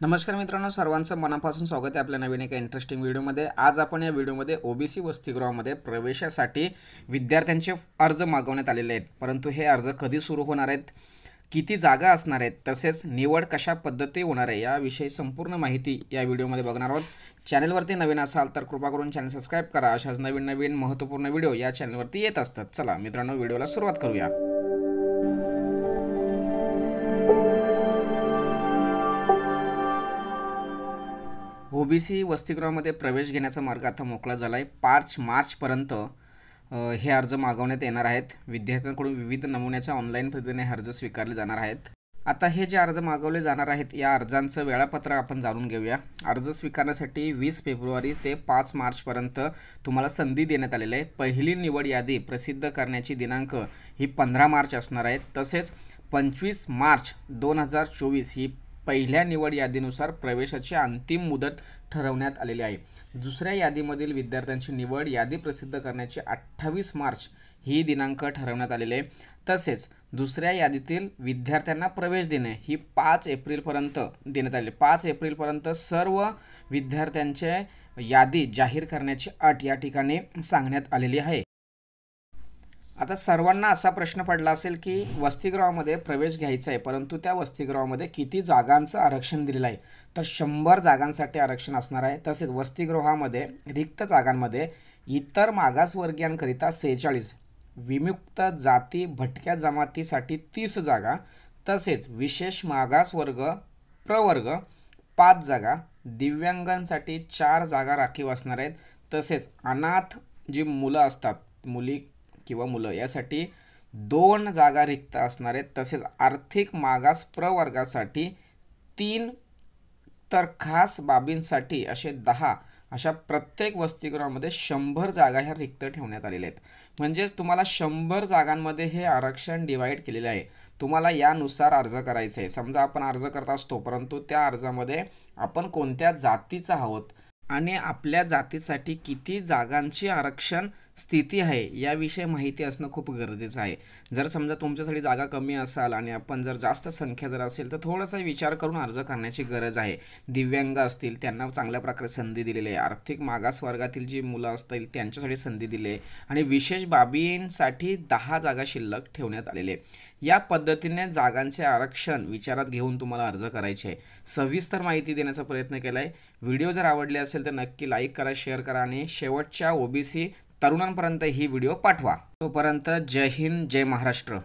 नमस्कार मित्रांनो, सर्वांचं मनापासून स्वागत आहे आपल्या नवीन एका इंटरेस्टिंग व्हिडिओमध्ये। आज आपण या व्हिडिओमध्ये ओबीसी वसतिगृहामध्ये प्रवेशासाठी विद्यार्थ्यांचे अर्ज मागवण्यात आलेले आहेत, परंतु हे अर्ज कधी सुरू होणार आहेत, किती जागा असणार आहेत, तसेच निवड कशा पद्धती होणार आहे याविषयी संपूर्ण माहिती या व्हिडिओमध्ये बघणार आहोत। चॅनलवरती नवीन असाल तर कृपा करून चॅनल सबस्क्राइब करा। अशाच नवीन नवीन महत्त्वपूर्ण व्हिडिओ या चॅनलवरती येत असतात। चला मित्रांनो, व्हिडिओला सुरुवात करूया। ओबीसी वसतिगृहामध्ये प्रवेश घेण्याचा मार्ग आता मोकळा झाला आहे। 5 मार्चपर्यंत हे अर्ज मागवण्यात येणार आहेत। विद्यार्थ्यांकडून विविध नमुन्याच्या ऑनलाईन पद्धतीने अर्ज स्वीकारले जाणार आहेत। आता हे जे अर्ज मागवले जाणार आहेत या अर्जांचं वेळापत्रक आपण जाणून घेऊया। अर्ज स्वीकारण्यासाठी 20 फेब्रुवारी ते 5 मार्चपर्यंत तुम्हाला संधी देण्यात आलेली आहे। पहिली निवड यादी प्रसिद्ध करण्याची दिनांक ही 15 मार्च असणार आहे। तसेच 25 मार्च 2024 ही पहिल्या निवड यादीनुसार प्रवेशाची अंतिम मुदत ठरवण्यात आलेली आहे। दुसऱ्या यादीमधील विद्यार्थ्यांची निवड यादी प्रसिद्ध करण्याची 28 मार्च ही दिनांक ठरवण्यात आलेले आहे। तसेच दुसऱ्या यादीतील विद्यार्थ्यांना प्रवेश देणे ही 5 एप्रिलपर्यंत देण्यात आले। 5 एप्रिलपर्यंत सर्व विद्यार्थ्यांचे यादी जाहीर करण्याची अट या ठिकाणी सांगण्यात आलेली आहे। आता सर्वांना असा प्रश्न पडला असेल की वसतिगृहामध्ये प्रवेश घ्यायचा आहे, परंतु त्या वसतिगृहामध्ये किती जागांचं आरक्षण दिलेलं आहे, तर 100 जागांसाठी आरक्षण असणार आहे। तसेच वसतिगृहामध्ये रिक्त जागांमध्ये इतर मागासवर्गीयांकरिता 46, विमुक्त जाती भटक्या जमातीसाठी 30 जागा, तसेच विशेष मागासवर्ग प्रवर्ग 5 जागा, दिव्यांगांसाठी 4 जागा राखीव असणार आहेत। तसेच अनाथ जी मुलं असतात, मुली किंवा मुलं, यासाठी 2 जागा रिक्त असणार आहेत। तसेच आर्थिक मागास प्रवर्गासाठी 3, तर खास बाबींसाठी असे 10, अशा प्रत्येक वसतिगृहामध्ये 100 जागा ह्या रिक्त ठेवण्यात आलेल्या आहेत। म्हणजेच तुम्हाला 100 जागांमध्ये हे आरक्षण डिवाइड केलेले आहे। तुम्हाला यानुसार अर्ज करायचा आहे। समजा आपण अर्ज करत असतो, परंतु त्या अर्जामध्ये आपण कोणत्या जातीचा आहोत आणि आपल्या जातीसाठी किती जागांची आरक्षण स्थिती आहे याविषयी माहिती असणं खूप गरजेचं आहे। जर समजा तुमच्यासाठी जागा कमी असाल आणि आपण जर जास्त संख्या जर असेल तर थोडासा विचार करून अर्ज करण्याची गरज आहे। दिव्यांग असतील त्यांना चांगल्या प्रकारे संधी दिलेली आहे, आर्थिक मागास वर्गातील जी मुलं असतील त्यांच्यासाठी संधी दिली आहे आणि विशेष बाबींसाठी 10 जागा शिल्लक ठेवण्यात आलेले आहे। या पद्धतीने जागांचे आरक्षण विचारात घेऊन तुम्हाला अर्ज करायचे आहे। सविस्तर माहिती देण्याचा प्रयत्न केला आहे। व्हिडिओ जर आवडले असेल तर नक्की लाईक करा, शेअर करा आणि शेवटच्या ओबीसी तरुणांपर्यंत ही व्हिडिओ पाठवा। तोपर्यंत जय हिंद, जय महाराष्ट्र।